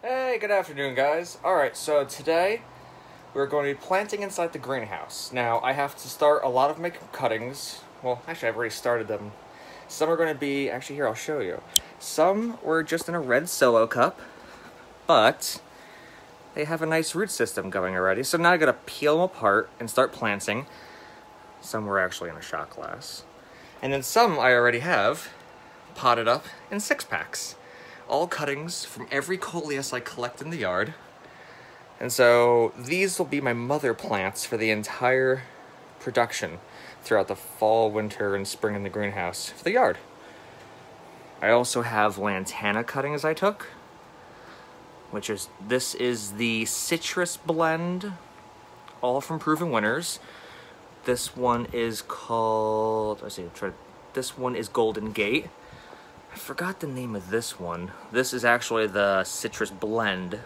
Hey, good afternoon, guys. Alright, so today we're going to be planting inside the greenhouse. Now, I have to start a lot of my cuttings. Well, actually, I've already started them. Some are going to be, actually, here, I'll show you. Some were just in a red solo cup, but they have a nice root system going already. So now I gotta peel them apart and start planting. Some were actually in a shot glass. And then some I already have potted up in 6-packs. All cuttings from every coleus I collect in the yard. And so these will be my mother plants for the entire production throughout the fall, winter, and spring in the greenhouse for the yard. I also have lantana cuttings I took, this is the citrus blend, all from Proven Winners. This one is called, this one is Golden Gate. I forgot the name of this one. This is actually the citrus blend.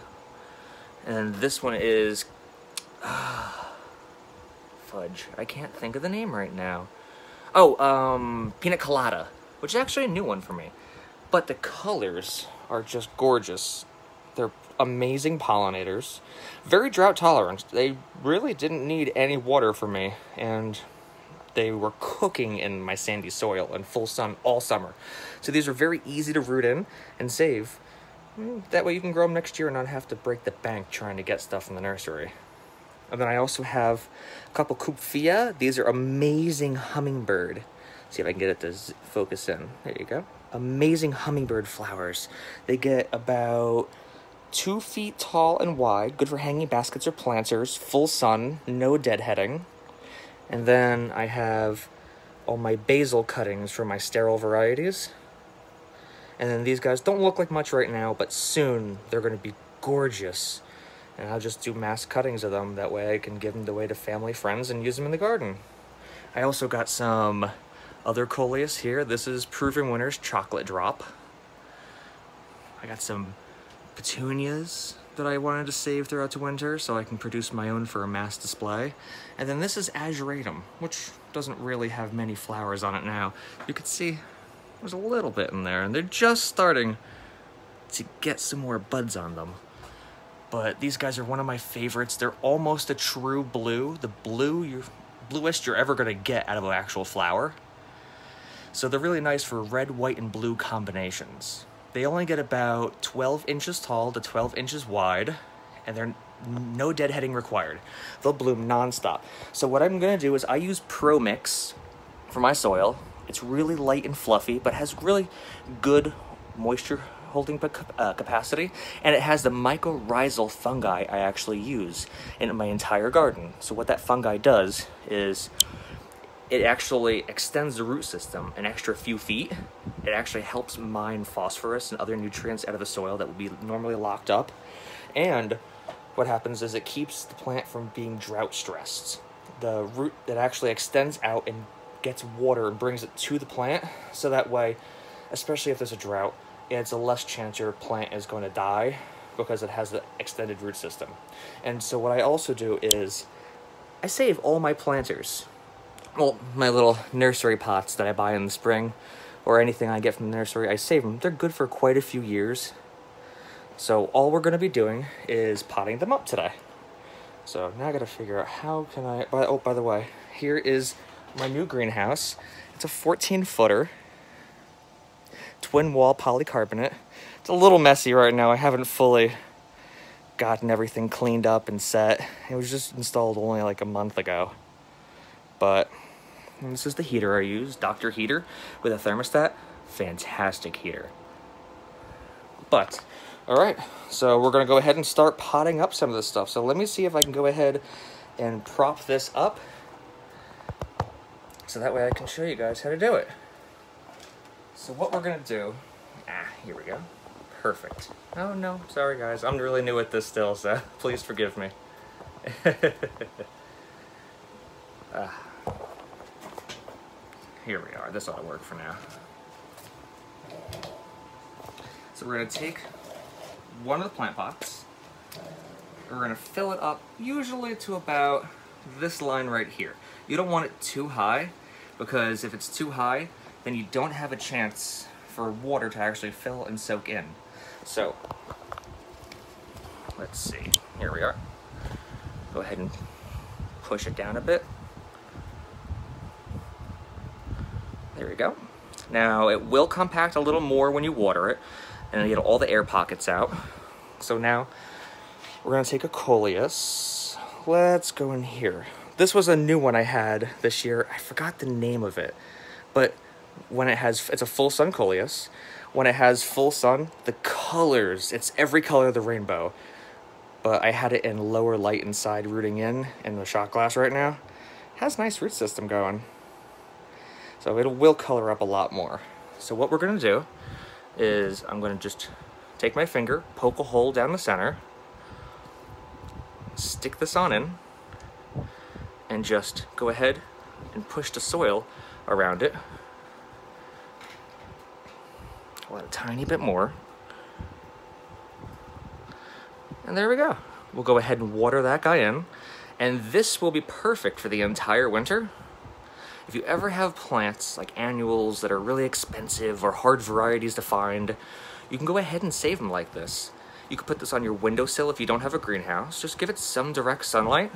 And this one is... fudge. I can't think of the name right now. Oh, Pina Colada, which is actually a new one for me. But the colors are just gorgeous. They're amazing pollinators. Very drought tolerant. They really didn't need any water from me. And they were cooking in my sandy soil in full sun all summer. So these are very easy to root in and save. That way you can grow them next year and not have to break the bank trying to get stuff from the nursery. And then I also have a couple Kupfia. These are amazing hummingbird. See if I can get it to focus in. There you go. Amazing hummingbird flowers. They get about 2 feet tall and wide. Good for hanging baskets or planters. Full sun. No deadheading. And then I have all my basil cuttings for my sterile varieties. And then these guys don't look like much right now, but soon they're going to be gorgeous. And I'll just do mass cuttings of them. That way I can give them away to family, friends, and use them in the garden. I also got some other coleus here. This is Proven Winners Chocolate Drop. I got some petunias that I wanted to save throughout the winter so I can produce my own for a mass display. And then this is Ageratum, which doesn't really have many flowers on it now. You can see there's a little bit in there, and they're just starting to get some more buds on them. But these guys are one of my favorites. They're almost a true blue, the bluest you're ever gonna get out of an actual flower. So they're really nice for red, white, and blue combinations. They only get about 12 inches tall to 12 inches wide, and they're no deadheading required. They'll bloom nonstop. So what I'm gonna do is I use Pro Mix for my soil. It's really light and fluffy, but has really good moisture holding capacity, and it has the mycorrhizal fungi I actually use in my entire garden. So what that fungi does is it actually extends the root system an extra few feet. It actually helps mine phosphorus and other nutrients out of the soil that would be normally locked up. And what happens is it keeps the plant from being drought stressed. The root that actually extends out and gets water and brings it to the plant, so that way, especially if there's a drought, it's a less chance your plant is going to die because it has the extended root system. And so what I also do is I save all my planters. Well, my little nursery pots that I buy in the spring, or anything I get from the nursery, I save them. They're good for quite a few years. So all we're going to be doing is potting them up today. So now I got to figure out how can I... Oh, by the way, here is my new greenhouse. It's a 14-footer. Twin wall polycarbonate. It's a little messy right now. I haven't fully gotten everything cleaned up and set. It was just installed only like a month ago. But... and this is the heater I use, Dr. Heater with a thermostat. Fantastic heater. But, alright, so we're going to go ahead and start potting up some of this stuff. So let me see if I can go ahead and prop this up, so that way I can show you guys how to do it. So what we're going to do, here we go. Perfect. Oh no, sorry guys, I'm really new at this still, so please forgive me. Here we are, this ought to work for now. So we're going to take one of the plant pots, we're going to fill it up usually to about this line right here. You don't want it too high, because if it's too high, then you don't have a chance for water to actually fill and soak in. So let's see, here we are. Go ahead and push it down a bit. There we go. Now it will compact a little more when you water it, and you get all the air pockets out. So now we're gonna take a coleus. Let's go in here. This was a new one I had this year. I forgot the name of it, but when it's a full sun coleus. When it has full sun, the colors, it's every color of the rainbow. But I had it in lower light inside, rooting in the shot glass right now. It has a nice root system going. So it will color up a lot more. So what we're gonna do is I'm gonna just take my finger, poke a hole down the center, stick this on in, and just go ahead and push the soil around it. I'll add a tiny bit more. And there we go. We'll go ahead and water that guy in. And this will be perfect for the entire winter. If you ever have plants like annuals that are really expensive or hard varieties to find, you can go ahead and save them like this. You could put this on your windowsill if you don't have a greenhouse. Just give it some direct sunlight.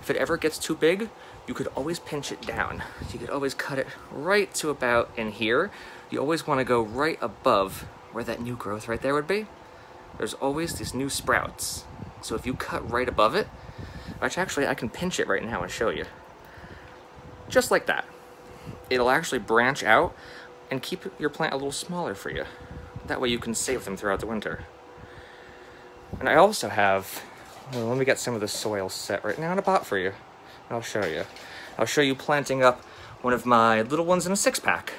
If it ever gets too big, you could always pinch it down. You could always cut it right to about in here. You always want to go right above where that new growth right there would be. There's always these new sprouts. So if you cut right above it, which actually I can pinch it right now and show you. Just like that. It'll actually branch out and keep your plant a little smaller for you. That way you can save them throughout the winter. And I also have, well, let me get some of the soil set right now in a pot for you. And I'll show you. I'll show you planting up one of my little ones in a 6-pack.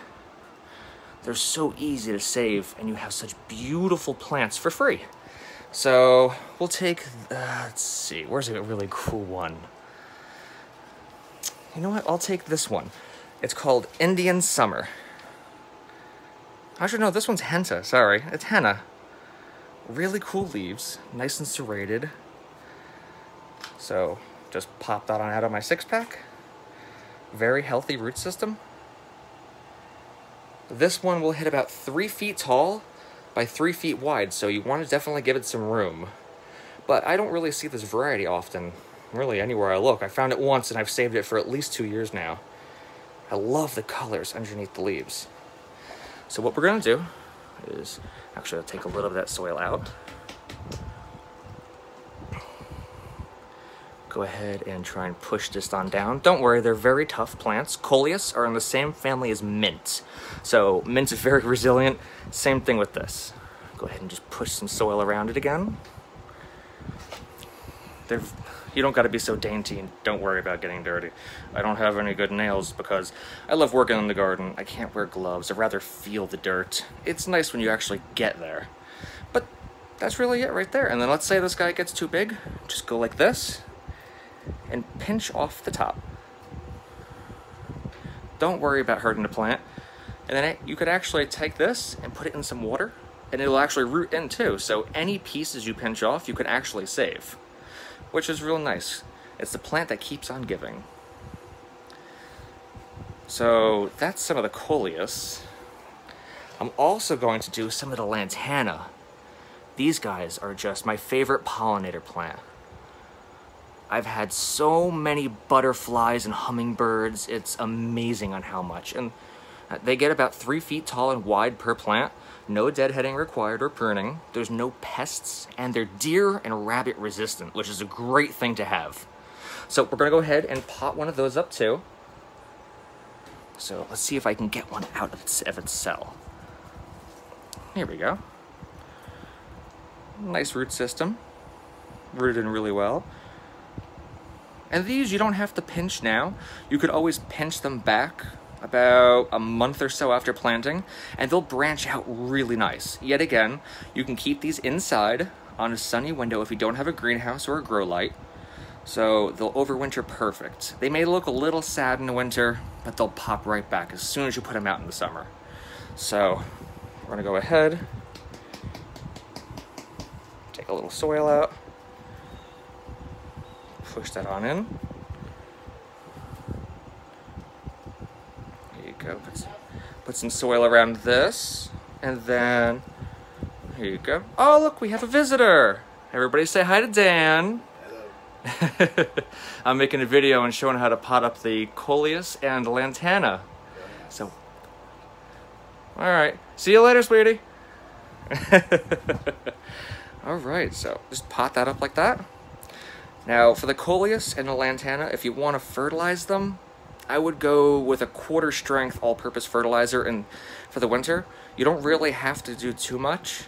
They're so easy to save, and you have such beautiful plants for free. So we'll take, let's see, where's a really cool one? You know what, I'll take this one. It's called Indian Summer. Actually, no, this one's Henna, sorry, it's Henna. Really cool leaves, nice and serrated. So just pop that on out of my 6-pack. Very healthy root system. This one will hit about 3 feet tall by 3 feet wide, so you want to definitely give it some room. But I don't really see this variety often, really anywhere I look. I found it once and I've saved it for at least 2 years now. I love the colors underneath the leaves. So what we're going to do is, actually I'll take a little of that soil out. Go ahead and try and push this on down. Don't worry, they're very tough plants. Coleus are in the same family as mint. So mint is very resilient. Same thing with this. Go ahead and just push some soil around it again. You don't gotta be so dainty and don't worry about getting dirty. I don't have any good nails because I love working in the garden. I can't wear gloves. I'd rather feel the dirt. It's nice when you actually get there. But that's really it right there. And then let's say this guy gets too big. Just go like this and pinch off the top. Don't worry about hurting the plant. And then you could actually take this and put it in some water and it'll actually root in too. So any pieces you pinch off, you could actually save, which is real nice. It's the plant that keeps on giving. So that's some of the coleus. I'm also going to do some of the lantana. These guys are just my favorite pollinator plant. I've had so many butterflies and hummingbirds. It's amazing on how much. And they get about 3 feet tall and wide per plant. No deadheading required or pruning. There's no pests, and they're deer and rabbit resistant, which is a great thing to have. So we're gonna go ahead and pot one of those up too. So let's see if I can get one out of its cell. Here we go. Nice root system. Rooted in really well. And these you don't have to pinch now. You could always pinch them back about a month or so after planting, and they'll branch out really nice. Yet again, you can keep these inside on a sunny window if you don't have a greenhouse or a grow light. So they'll overwinter perfect. They may look a little sad in the winter, but they'll pop right back as soon as you put them out in the summer. So we're gonna go ahead, take a little soil out, push that on in. There you go. Put some soil around this, and then here you go. Oh, look, we have a visitor. Everybody say hi to Dan. Hello. I'm making a video and showing how to pot up the coleus and lantana. So, all right. See you later, sweetie. All right, so just pot that up like that. Now, for the coleus and the lantana, if you want to fertilize them, I would go with a 1/4 strength all-purpose fertilizer. And for the winter, you don't really have to do too much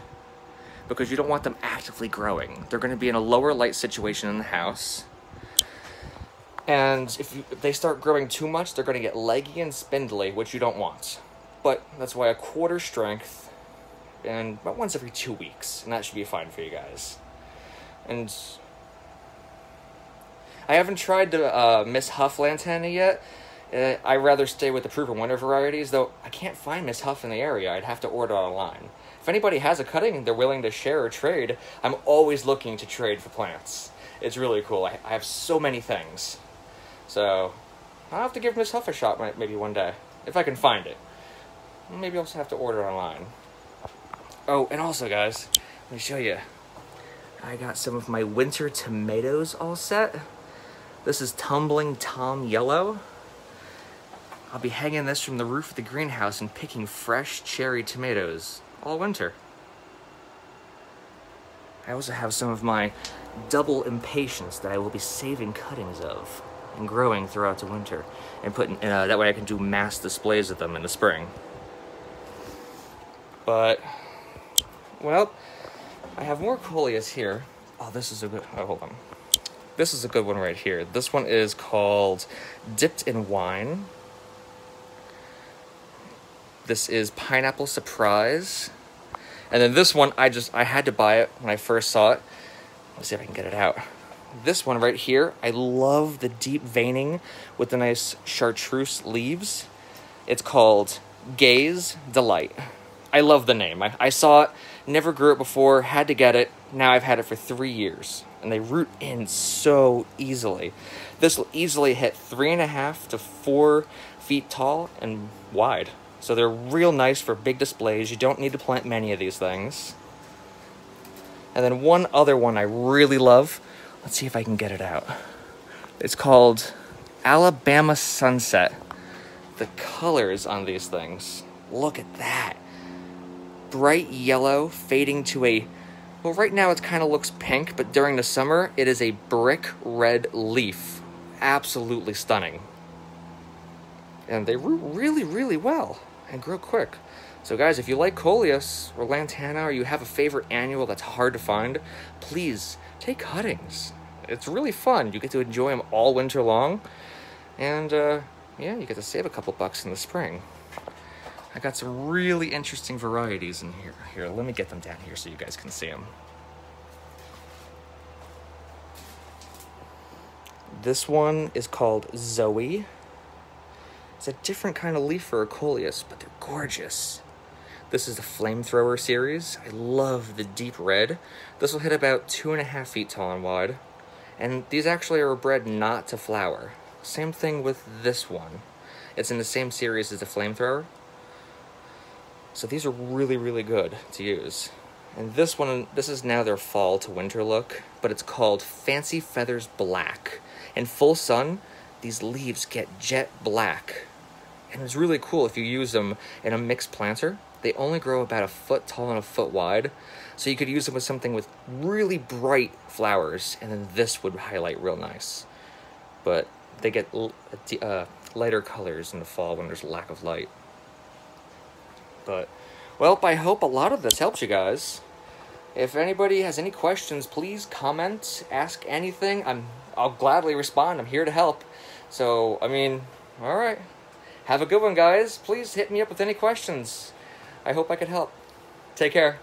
because you don't want them actively growing. They're going to be in a lower light situation in the house. And if they start growing too much, they're going to get leggy and spindly, which you don't want. But that's why a 1/4 strength and about once every 2 weeks, and that should be fine for you guys. And I haven't tried the Miss Huff lantana yet. I'd rather stay with the proven winter varieties, though I can't find Miss Huff in the area. I'd have to order online. If anybody has a cutting and they're willing to share or trade, I'm always looking to trade for plants. It's really cool. I have so many things. So I'll have to give Miss Huff a shot maybe one day, if I can find it. Maybe I'll also have to order online. Oh, and also, guys, let me show you. I got some of my winter tomatoes all set. This is Tumbling Tom Yellow. I'll be hanging this from the roof of the greenhouse and picking fresh cherry tomatoes all winter. I also have some of my double impatiens that I will be saving cuttings of and growing throughout the winter, and putting that way I can do mass displays of them in the spring. But, well, I have more coleus here. Oh, this is a good, oh, hold on. This is a good one right here. This one is called Dipped in Wine. This is Pineapple Surprise. And then this one, I had to buy it when I first saw it. Let's see if I can get it out. This one right here, I love the deep veining with the nice chartreuse leaves. It's called Gaze Delight. I love the name. I saw it, never grew it before, had to get it. Now I've had it for 3 years, and they root in so easily. This will easily hit 3.5 to 4 feet tall and wide. So they're real nice for big displays. You don't need to plant many of these things. And then one other one I really love. Let's see if I can get it out. It's called Alabama Sunset. The colors on these things, look at that. Bright yellow fading to a, well, right now it kind of looks pink, but during the summer it is a brick red leaf. Absolutely stunning. And they root really, really well and grow quick. So guys, if you like coleus or lantana, or you have a favorite annual that's hard to find, please take cuttings. It's really fun. You get to enjoy them all winter long, and yeah, you get to save a couple bucks in the spring. I got some really interesting varieties in here. Here, let me get them down here so you guys can see them. This one is called Zoe. It's a different kind of leaf for a coleus, but they're gorgeous. This is the Flamethrower series. I love the deep red. This will hit about 2.5 feet tall and wide. And these actually are bred not to flower. Same thing with this one. It's in the same series as the Flamethrower. So these are really, really good to use. And this one, this is now their fall to winter look, but it's called Fancy Feathers Black. In full sun, these leaves get jet black. And it's really cool if you use them in a mixed planter. They only grow about 1 foot tall and 1 foot wide. So you could use them with something with really bright flowers, and then this would highlight real nice. But they get lighter colors in the fall when there's lack of light. But, well, I hope a lot of this helps you guys. If anybody has any questions, please comment, ask anything. I'll gladly respond. I'm here to help. So, I mean, all right. Have a good one, guys. Please hit me up with any questions. I hope I could help. Take care.